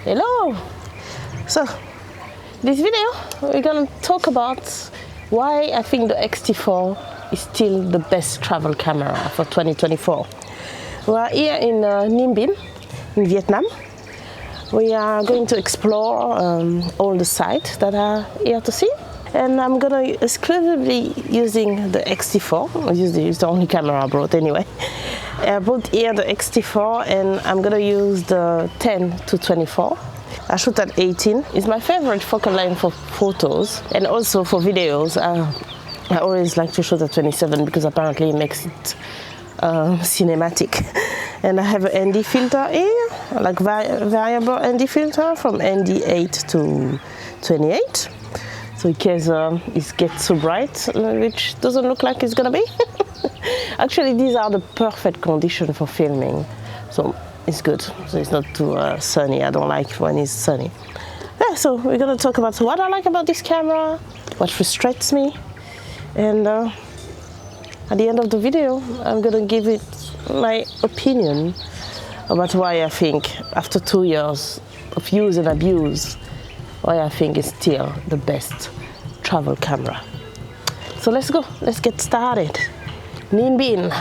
Hello! So, this video we're gonna talk about why I think the X-T4 is still the best travel camera for 2024. We are here in Ninh Binh in Vietnam. We are going to explore all the sites that are here to see. And I'm gonna exclusively using the X-T4. It's the only camera I brought anyway. I brought here the X-T4 and I'm gonna use the 10 to 24. I shoot at 18. It's my favorite focal length for photos and also for videos. I always like to shoot at 27 because apparently it makes it cinematic. And I have an ND filter here, like variable ND filter from ND8 to 28. So in case it gets too bright, which doesn't look like it's gonna be. Actually, these are the perfect condition for filming. So it's good. So it's not too sunny. I don't like when it's sunny. Yeah, so we're gonna talk about what I like about this camera, what frustrates me, and at the end of the video, I'm gonna give it my opinion about why I think after 2 years of use and abuse, why I think it's still the best travel camera. So let's go, let's get started. Ninh Binh.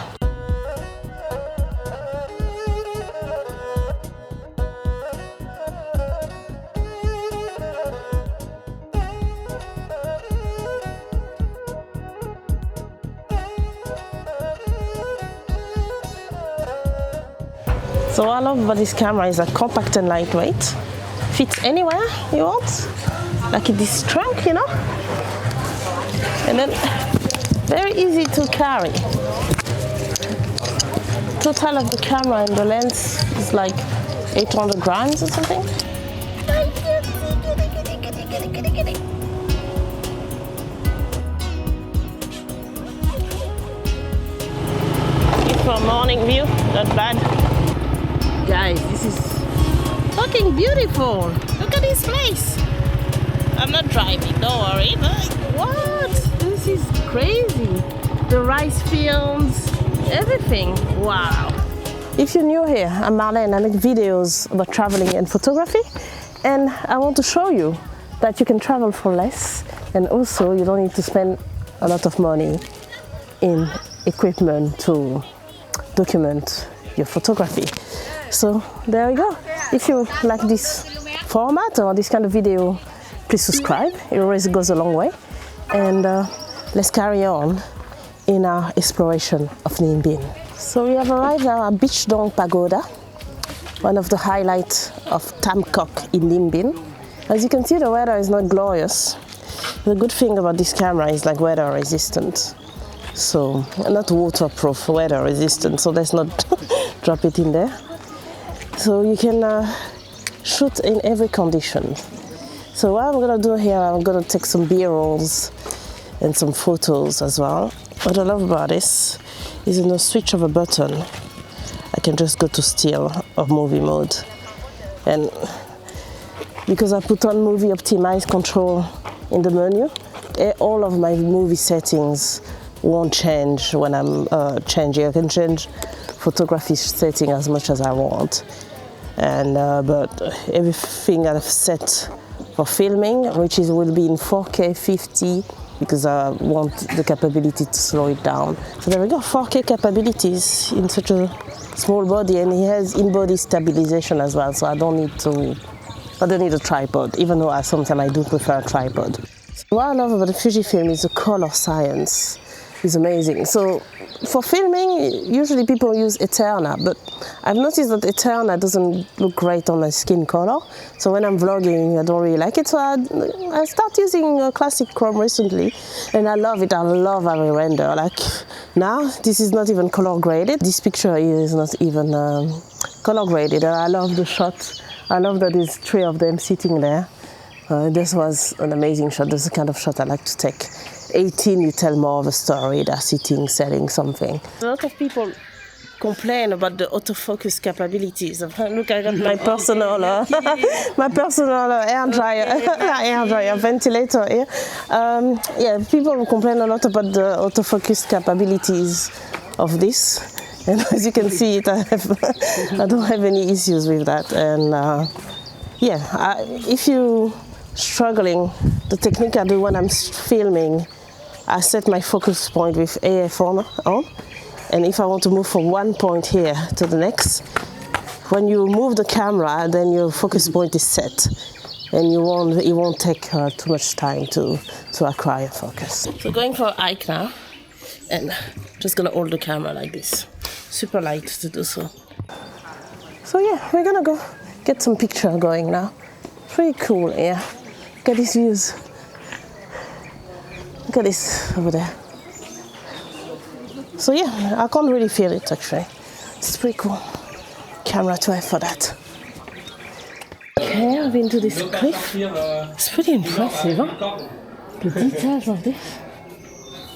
So what I love about this camera is that compact and lightweight. Fits anywhere you want, like in this trunk, you know? And then very easy to carry. Total of the camera and the lens is like 800 grams or something. It's for a morning view, not bad. Guys, this is fucking beautiful. Look at this place. I'm not driving, don't worry, but what? This is crazy. The rice fields, everything. Wow. If you're new here, I'm Marlene. I make videos about traveling and photography, and I want to show you that you can travel for less, and also you don't need to spend a lot of money in equipment to document your photography. So there we go. If you like this format or this kind of video, please subscribe. It always goes a long way. And let's carry on in our exploration of Ninh Binh. So we have arrived now at Beach Dong Pagoda, one of the highlights of Tam Kok in Ninh Binh. As you can see, the weather is not glorious. The good thing about this camera is like weather resistant. So not waterproof, weather resistant. So let's not drop it in there. So you can shoot in every condition. So what I'm gonna do here, I'm gonna take some B-rolls and some photos as well. What I love about this is in the switch of a button, I can just go to still or movie mode. And because I put on movie optimize control in the menu, all of my movie settings won't change when I'm changing. I can change photography setting as much as I want. And but everything I've set for filming, which will be in 4K 50, because I want the capability to slow it down. So there we go, 4K capabilities in such a small body, and it has in-body stabilization as well. So I don't need a tripod, even though sometimes I do prefer a tripod. So what I love about the Fujifilm is the color science. It's amazing. So for filming, usually people use Eterna, but I've noticed that Eterna doesn't look great on my skin color. So when I'm vlogging, I don't really like it. So I start using classic Chrome recently, and I love it. I love how it render. Like now, this is not even color graded. This picture is not even color graded. I love the shot. I love that there's 3 of them sitting there. This was an amazing shot. This is the kind of shot I like to take. 18, you tell more of a story. They're sitting, selling something. A lot of people complain about the autofocus capabilities. Look, I got my personal, air dryer, ventilator here. Yeah, people complain a lot about the autofocus capabilities of this. And as you can see, I don't have any issues with that. And yeah, if you struggling, the technique I do when I'm filming, I set my focus point with AF on, and if I want to move from one point here to the next, when you move the camera, then your focus point is set, and it won't take too much time to acquire focus. So going for a hike now, and just gonna hold the camera like this. Super light to do so. So yeah, we're gonna go get some picture going now. Pretty cool here. Look at these views. Look at this over there. So yeah, I can't really feel it actually. It's pretty cool. Camera to have for that. Okay, I've been to this cliff. It's pretty impressive, huh? The details of this.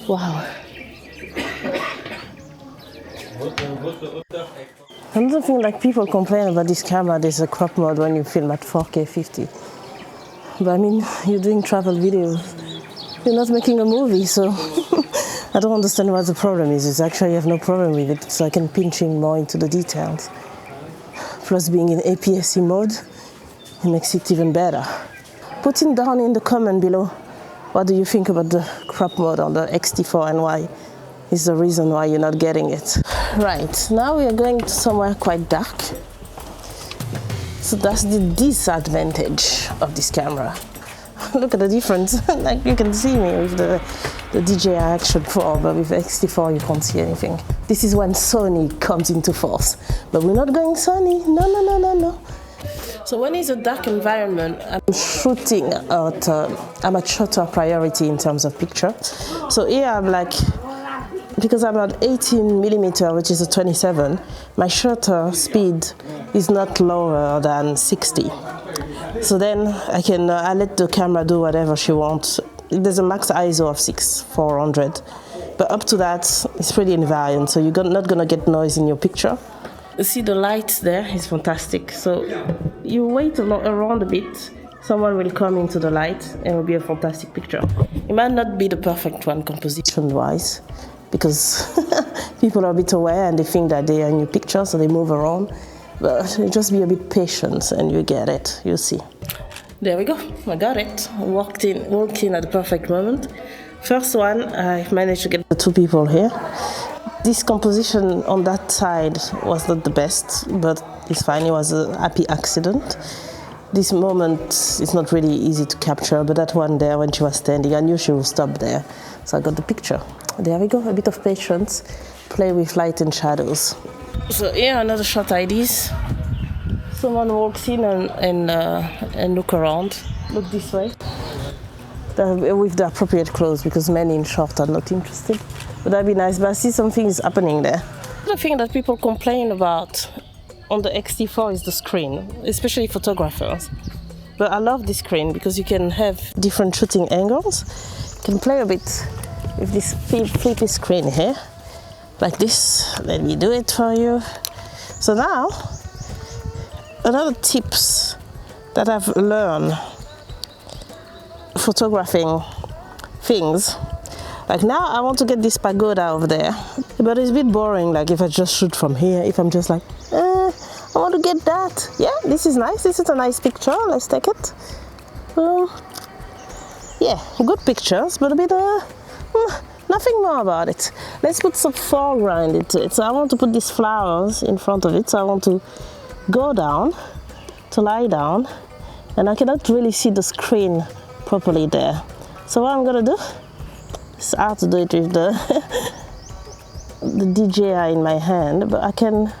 Wow. Another thing, like people complain about this camera, there's a crop mode when you film at 4K 50. But I mean, you're doing travel videos. You're not making a movie, so I don't understand what the problem is. It's actually I have no problem with it, so I can pinch in more into the details. Plus being in APS-C mode, it makes it even better. Put it down in the comment below. What do you think about the crop mode on the X-T4 and why is the reason why you're not getting it? Right, now we are going to somewhere quite dark. So that's the disadvantage of this camera. Look at the difference. Like you can see me with the DJI Action 4, but with X-T4 you can't see anything. This is when Sony comes into force. But we're not going Sony. No, no, no, no, no. So when it's a dark environment, I'm shooting at I'm at shutter priority in terms of picture. So here I'm like, because I'm at 18mm, which is a 27, my shutter speed is not lower than 60. So then I let the camera do whatever she wants. There's a max ISO of 400, but up to that, it's pretty invariant, so you're not gonna get noise in your picture. You see the light there is fantastic. So you wait around a bit, someone will come into the light and it will be a fantastic picture. It might not be the perfect one composition-wise, because people are a bit aware and they think that they are in your picture, so they move around. But just be a bit patient and you get it, you'll see. There we go, I got it. Walked in at the perfect moment. First one, I managed to get the two people here. This composition on that side was not the best, but it's fine, it was a happy accident. This moment is not really easy to capture, but that one there when she was standing, I knew she would stop there. So I got the picture. There we go, a bit of patience, play with light and shadows. So here another shot IDs. Someone walks in and look around, look this way. With the appropriate clothes, because men in short are not interested. But that'd be nice, but I see something is happening there. The thing that people complain about on the X-T4 is the screen, especially photographers. But I love this screen because you can have different shooting angles. You can play a bit with this flippy screen here, like this. Let me do it for you. So now, another tips that I've learned photographing things. Like now I want to get this pagoda over there, but it's a bit boring, like if I just shoot from here, if I'm just like, I want to get that. Yeah, this is nice, this is a nice picture, let's take it. Yeah, good pictures, but a bit, nothing more about it. Let's put some foreground into it. So I want to put these flowers in front of it, so I want to go down, to lie down, and I cannot really see the screen properly there. So what I'm gonna do, it's hard to do it with the DJI in my hand, but I can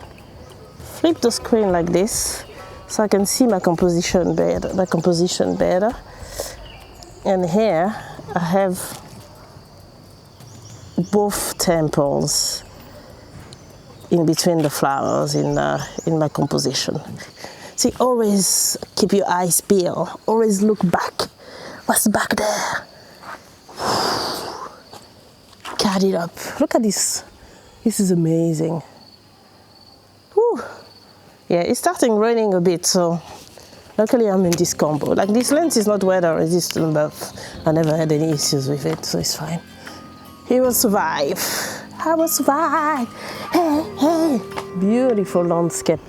flip the screen like this so I can see my composition better. And here I have both temples in between the flowers in my composition. See, always keep your eyes peeled, always look back. What's back there? Cut it up. Look at this. This is amazing. Whew. Yeah, it's starting raining a bit, so luckily I'm in this combo. Like this lens is not weather resistant, but I never had any issues with it, so it's fine. He will survive. I will survive. Hey, hey. Beautiful landscape.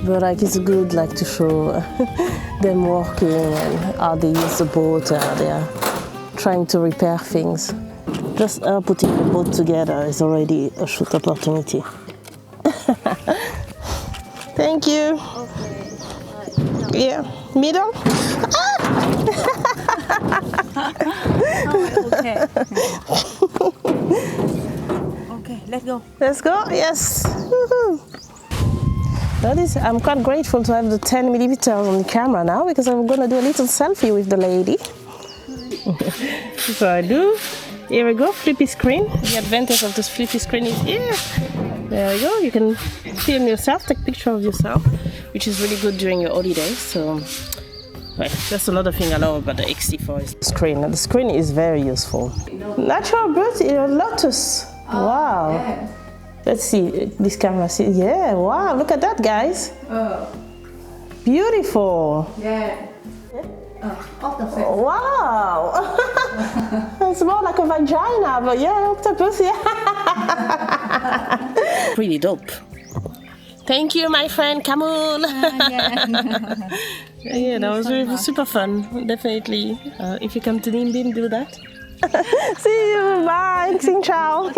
but like it's good like to show them working and how they use the boat, they are trying to repair things. Just putting the boat together is already a shoot opportunity. Thank you. Okay. Yeah, middle. Oh, okay. Okay, let's go. Let's go. Yes. Woohoo. That is, I'm quite grateful to have the 10mm on the camera now because I'm gonna do a little selfie with the lady. So I do. Here we go, flippy screen. The advantage of this flippy screen is here. There we go. You can film yourself, take picture of yourself, which is really good during your holidays. So, right, that's another thing I love about the X-T4 is the screen. The screen is very useful. Natural beauty, a lotus. Wow. Yeah. Let's see this camera. See, yeah. Wow. Look at that, guys. Beautiful. Yeah. Octopus. Wow. It's more like a vagina, but yeah, octopus. Yeah. Pretty dope. Thank you, my friend. Come on. Yeah, that was really super fun. Definitely. If you come to Ninh Binh, do that. See you. Bye. Xin chào.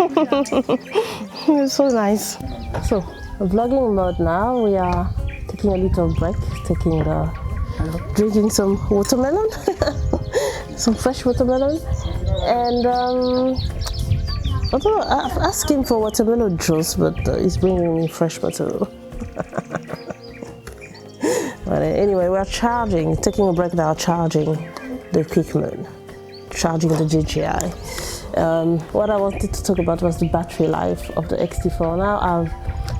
It's so nice. So, vlogging mode now. We are taking a little break, drinking some watermelon, some fresh watermelon, and although I've asked him for watermelon juice, but he's bringing me fresh watermelon. But anyway, we're taking a break now, charging the equipment, charging the DJI. What I wanted to talk about was the battery life of the X-T4. Now I've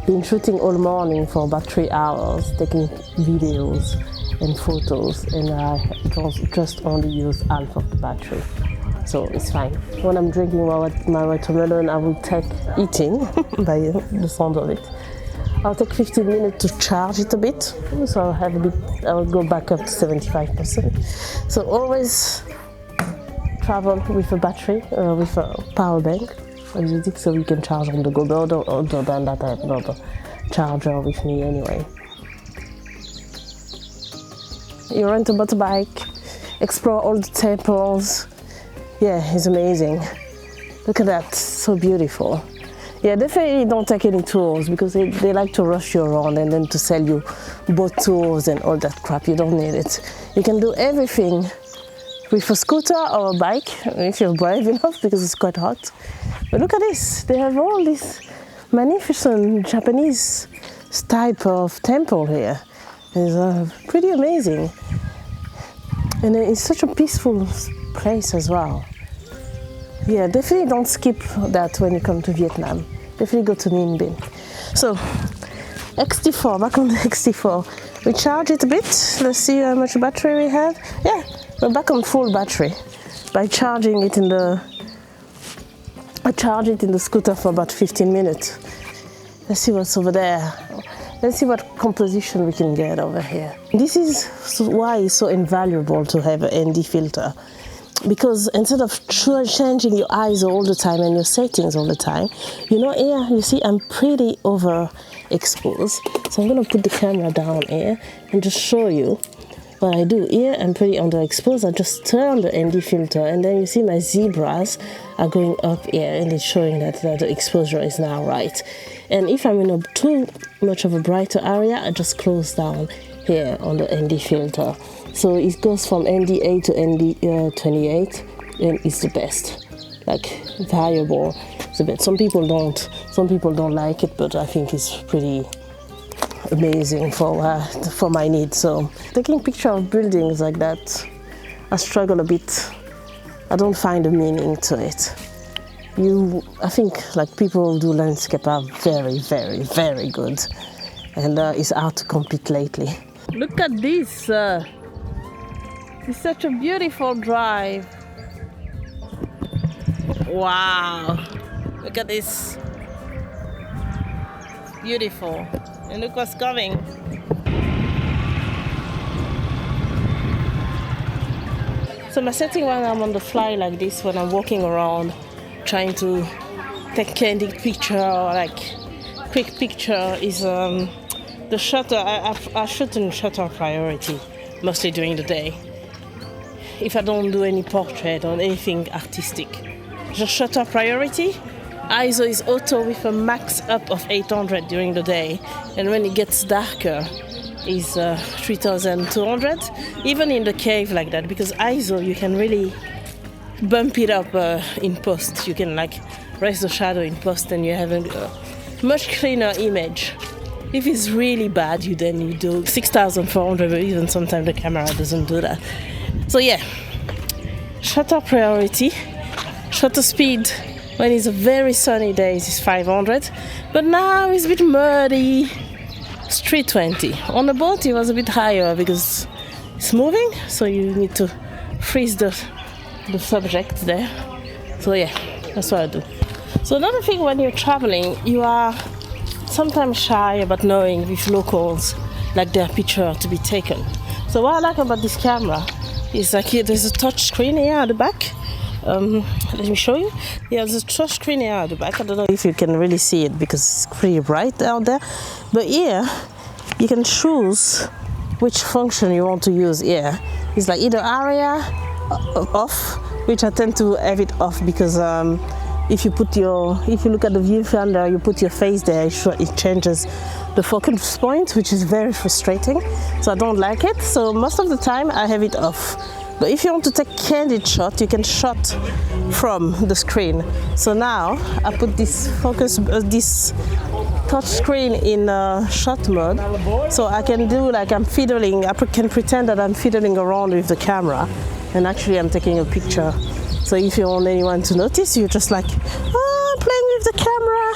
been shooting all morning for about 3 hours, taking videos and photos, and I just only use half of the battery, so it's fine. When I'm drinking my watermelon, I will take eating by the sound of it. I'll take 15 minutes to charge it a bit, so I will go back up to 75%. So always travel with a battery, with a power bank, so we can charge on the go. Other than that, I have another charger with me anyway. You rent a motorbike, explore all the temples. Yeah, it's amazing. Look at that, so beautiful. Yeah, definitely don't take any tours because they like to rush you around and then to sell you boat tours and all that crap. You don't need it. You can do everything with a scooter or a bike if you're brave enough because it's quite hot. But look at this, they have all this magnificent Japanese type of temple here. It's pretty amazing. And it's such a peaceful place as well. Yeah, definitely don't skip that when you come to Vietnam. Definitely go to Ninh Binh. So, X-T4, back on the X-T4. We charge it a bit. Let's see how much battery we have. Yeah, we're back on full battery. By charging it I charge it in the scooter for about 15 minutes. Let's see what's over there. Let's see what composition we can get over here. This is why it's so invaluable to have an ND filter. Because instead of changing your eyes all the time and your settings all the time, you know, here you see I'm pretty overexposed. So I'm gonna put the camera down here and just show you what I do. Here I'm pretty underexposed. I just turn the ND filter and then you see my zebras are going up here and it's showing that the exposure is now right. And if I'm in a too much of a brighter area, I just close down here on the ND filter. So it goes from ND8 to ND28 and it's the best. Like variable, it's the best. Some people don't like it, but I think it's pretty amazing for my needs. So taking picture of buildings like that, I struggle a bit. I don't find a meaning to it. I think like people who do landscape are very, very, very good, and it's hard to compete lately. Look at this. It's such a beautiful drive. Wow. Look at this. Beautiful. And look what's coming. So my setting when I'm on the fly like this, when I'm walking around, trying to take candid picture or like quick picture, is the The shutter, I shoot in shutter priority, mostly during the day. If I don't do any portrait or anything artistic. The shutter priority, ISO is auto with a max up of 800 during the day. And when it gets darker, is 3200. Even in the cave like that, because ISO, you can really bump it up in post. You can like raise the shadow in post and you have a much cleaner image. If it's really bad, you do 6400, but even sometimes the camera doesn't do that. So yeah, shutter priority, shutter speed when it's a very sunny day is 500, but now it's a bit muddy, it's 320. On the boat it was a bit higher because it's moving, so you need to freeze the subject there. So yeah, that's what I do. So another thing, when you're traveling, you are sometimes shy about knowing with locals like their picture to be taken. So what I like about this camera is like here, there's a touch screen here at the back. Let me show you. Yeah, there's a touch screen here at the back. I don't know if you can really see it because it's pretty bright out there. But here, you can choose which function you want to use here. It's like either area off, which I tend to have it off because if you look at the viewfinder, you put your face there, it changes the focus point, which is very frustrating. So I don't like it. So most of the time I have it off. But if you want to take candid shot, you can shot from the screen. So now I put this this touch screen in shot mode. So I can do like I'm fiddling. I can pretend that I'm fiddling around with the camera, and actually I'm taking a picture. So if you want anyone to notice, you're just like, oh, I'm playing with the camera,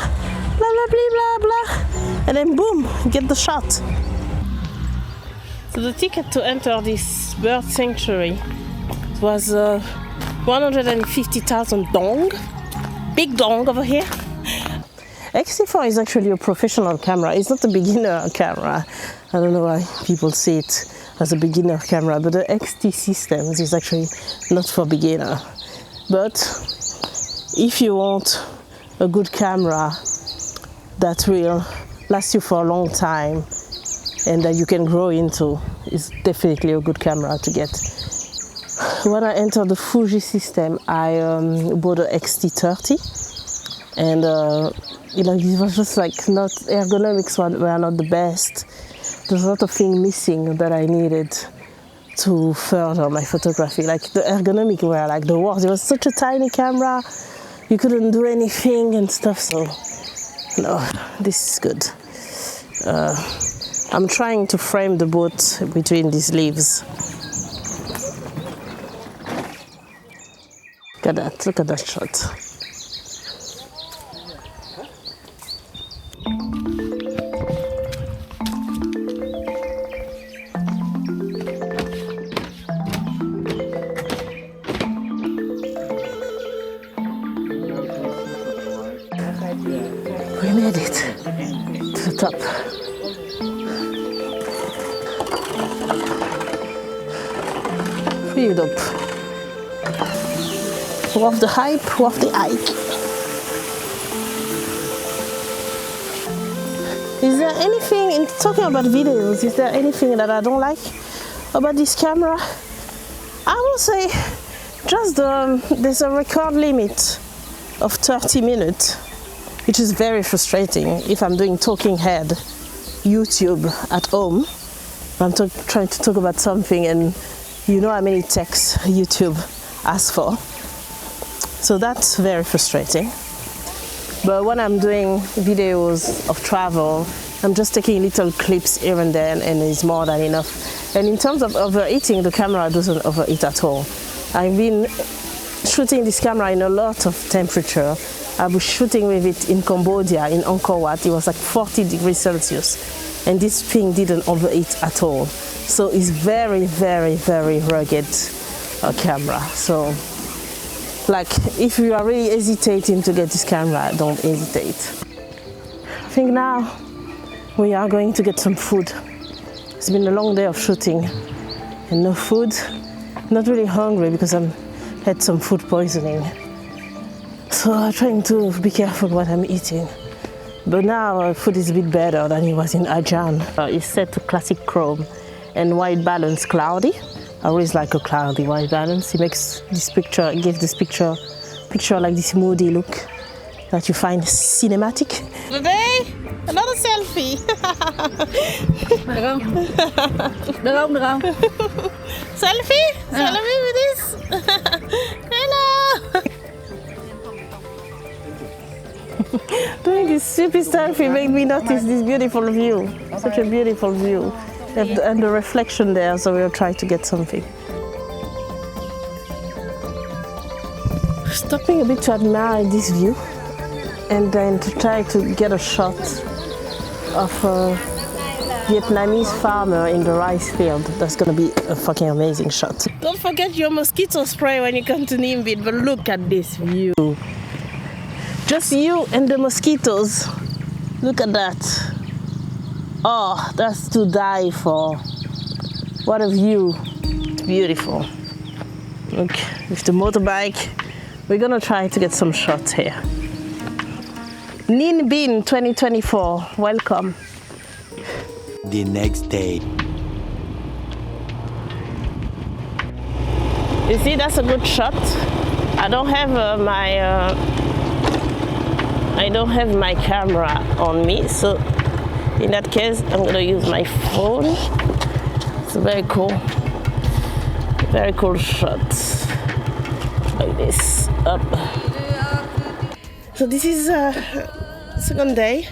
blah, blah, blah, blah, blah. And then boom, get the shot. So the ticket to enter this bird sanctuary was 150,000 dong. Big dong over here. X-T4 is actually a professional camera. It's not a beginner camera. I don't know why people see it as a beginner camera, but the X-T systems is actually not for beginner. But if you want a good camera that will last you for a long time and that you can grow into, it's definitely a good camera to get. When I entered the Fuji system, I bought an X-T30, and it was just like not ergonomics were not the best. There's a lot of things missing that I needed to further my photography. Like the ergonomic were like the worst. It was such a tiny camera, you couldn't do anything and stuff. So no, this is good. I'm trying to frame the boat between these leaves. Look at that shot. We made it to the top. Pretty dope. Worth the hype, worth the hike. Is there anything, in talking about videos, is there anything that I don't like about this camera? I will say just there's a record limit of 30 minutes, which is very frustrating if I'm doing talking head YouTube at home. I'm trying to talk about something and you know how many texts YouTube asks for. So that's very frustrating. But when I'm doing videos of travel, I'm just taking little clips here and there, and it's more than enough. And in terms of overheating, the camera doesn't overheat at all. I've been shooting this camera in a lot of temperature. I was shooting with it in Cambodia, in Angkor Wat. It was like 40 degrees Celsius. And this thing didn't overheat at all. So it's very, very, very rugged camera. So, like, if you are really hesitating to get this camera, don't hesitate. I think now we are going to get some food. It's been a long day of shooting and no food. Not really hungry because I had some food poisoning. So I'm trying to be careful what I'm eating. But now food is a bit better than it was in Ajahn. It's set to classic chrome and white balance cloudy. I always like a cloudy white balance. It makes this picture, it gives this picture like this moody look that you find cinematic. Today, another selfie. Được không? Được không? Được không? Selfie? Selfie with this? Hello! Doing this super selfie made me notice this beautiful view. Such a beautiful view. And the reflection there, so we'll try to get something. Stopping a bit to admire this view and then to try to get a shot of a Vietnamese farmer in the rice field. That's gonna be a fucking amazing shot. Don't forget your mosquito spray when you come to Ninh Binh, but look at this view. Just you and the mosquitoes. Look at that. Oh, that's to die for. What a view. It's beautiful. Look, with the motorbike, we're gonna try to get some shots here. Ninh Binh 2024, welcome. The next day. You see, that's a good shot. I don't have my camera on me, so in that case, I'm gonna use my phone. It's a very cool shot. Like this, up. So this is second day,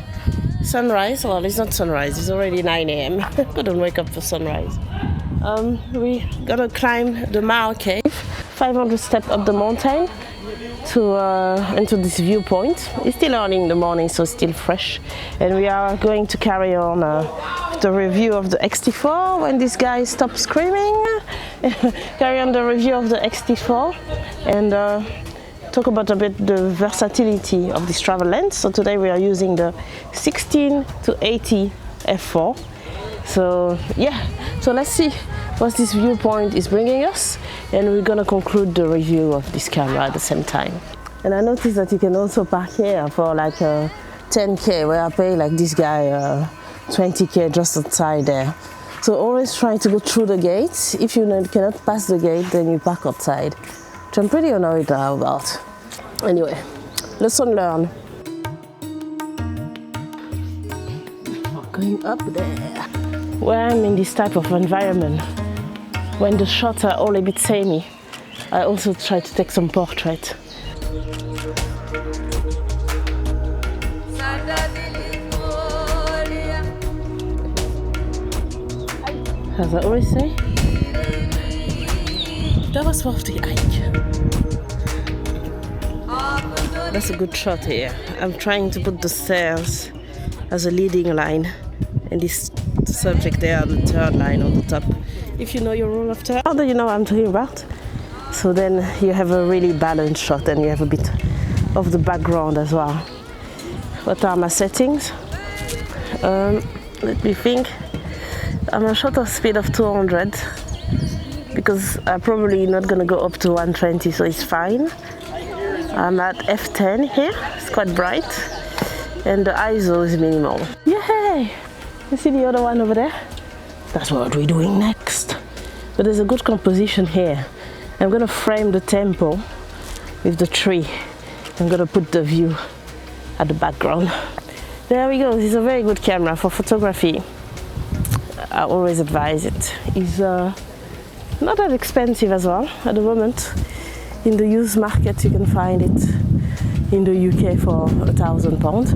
sunrise. Well, it's not sunrise, it's already 9 a.m. Couldn't wake up for sunrise. We gotta climb the Mao Cave, 500 steps up the mountain to into this viewpoint. It's still early in the morning, so it's still fresh. And we are going to carry on the review of the X-T4 when this guy stops screaming. Carry on the review of the X-T4 and talk about a bit the versatility of this travel lens. So today we are using the 16 to 80 f4. So yeah, so let's see what this viewpoint is bringing us, and we're gonna conclude the review of this camera at the same time. And I noticed that you can also park here for like 10k, where I pay like this guy 20k just outside there. So always try to go through the gates. If you cannot pass the gate, then you park outside, which I'm pretty annoyed about. Anyway, lesson learned. Going up there. When I'm in this type of environment, when the shots are all a bit samey, I also try to take some portraits. As I always say, that was worth the hike. That's a good shot here. I'm trying to put the stairs as a leading line, and this subject there on the third line on the top. If you know your rule of third, how do you know what I'm talking about? So then you have a really balanced shot and you have a bit of the background as well. What are my settings? Let me think. I'm a shutter speed of 200 because I'm probably not gonna go up to 120, so it's fine. I'm at f10 here, it's quite bright, and the ISO is minimal. Yay! You see the other one over there? That's what we're doing next. But there's a good composition here. I'm gonna frame the temple with the tree. I'm gonna put the view at the background. There we go. This is a very good camera for photography. I always advise it. It's not that expensive as well at the moment. In the used market you can find it in the UK for £1,000.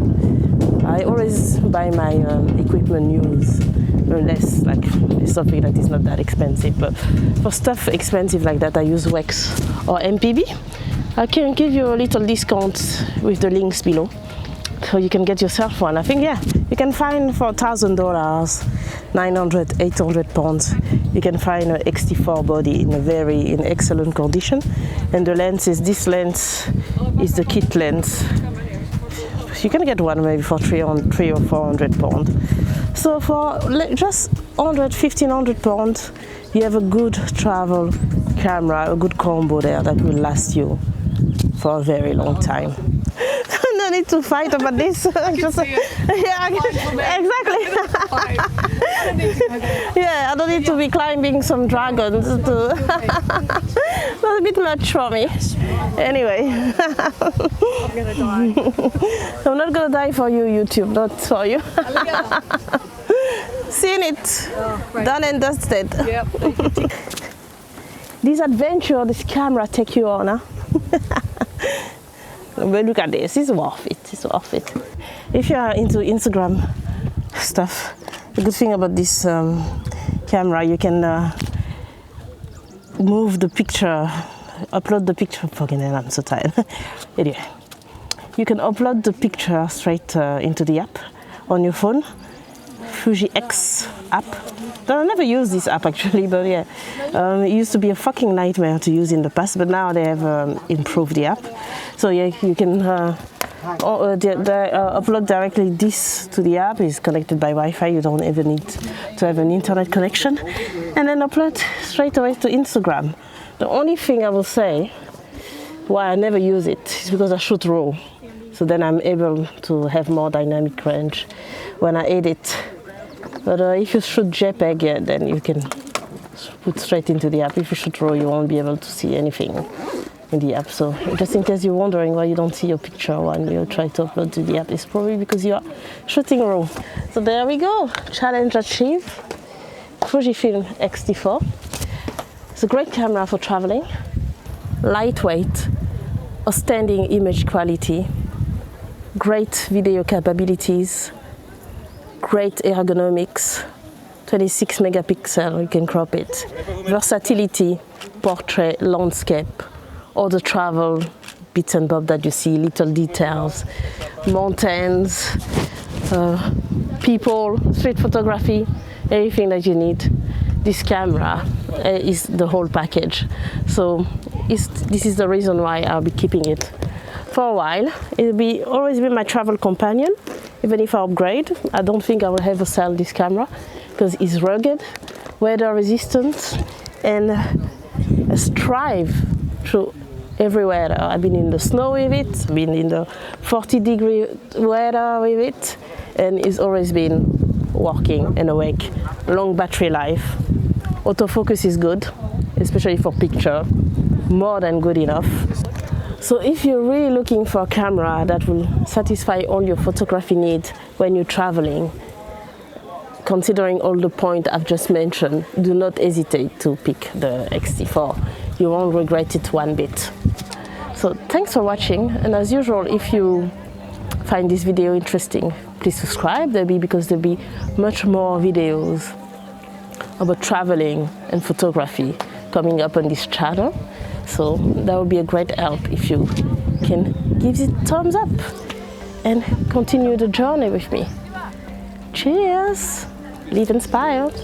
I always buy my equipment used, unless like it's something that is not that expensive. But for stuff expensive like that, I use Wex or MPB. I can give you a little discount with the links below, so you can get yourself one. I think, yeah, you can find for $1,000, 900, 800 pounds. You can find an X-T4 body in excellent condition. And the lens is, this lens is the kit lens. You can get one maybe for 300 or 400 pounds. So for just 100-1,500 pounds, you have a good travel camera, a good combo there that will last you for a very long time. And then need to fight about this. Just, yeah, exactly. Yeah, I don't need to be climbing some dragons. That's a bit much for me. Anyway. I'm gonna die. I'm not gonna die for you, YouTube, not for you. Seen it. Right. Done and dusted. Yep. This adventure, this camera take you on, huh? But look at this, it's worth it, it's worth it. If you are into Instagram stuff, the good thing about this camera, you can move the picture, upload the picture, fucking hell, I'm so tired. Anyway, you can upload the picture straight into the app on your phone. Fuji X app. I never used this app actually, but yeah, it used to be a fucking nightmare to use in the past, but now they have improved the app. So yeah, you can upload directly this to the app. It's connected by Wi-Fi. You don't even need to have an internet connection, and then upload straight away to Instagram. The only thing I will say why I never use it is because I shoot RAW, so then I'm able to have more dynamic range when I edit. But if you shoot JPEG, yeah, then you can put straight into the app. If you shoot RAW, you won't be able to see anything in the app. So just in case you're wondering why you don't see your picture when you try to upload to the app, it's probably because you are shooting RAW. So there we go, challenge achieved. Fujifilm X-T4. It's a great camera for traveling. Lightweight, outstanding image quality, great video capabilities, great ergonomics, 26 megapixel, you can crop it. Versatility, portrait, landscape, all the travel bits and bobs that you see, little details, mountains, people, street photography, everything that you need. This camera is the whole package. So this is the reason why I'll be keeping it for a while. It'll always be my travel companion. Even if I upgrade, I don't think I will ever sell this camera because it's rugged, weather resistant, and strive through every weather. I've been in the snow with it, I've been in the 40-degree weather with it, and it's always been working and awake. Long battery life. Autofocus is good, especially for picture, more than good enough. So if you're really looking for a camera that will satisfy all your photography needs when you're traveling, considering all the points I've just mentioned, do not hesitate to pick the X-T4. You won't regret it one bit. So thanks for watching, and as usual, if you find this video interesting, please subscribe. There'll be much more videos about traveling and photography coming up on this channel. So that would be a great help if you can give it a thumbs up and continue the journey with me. Cheers! Live inspired!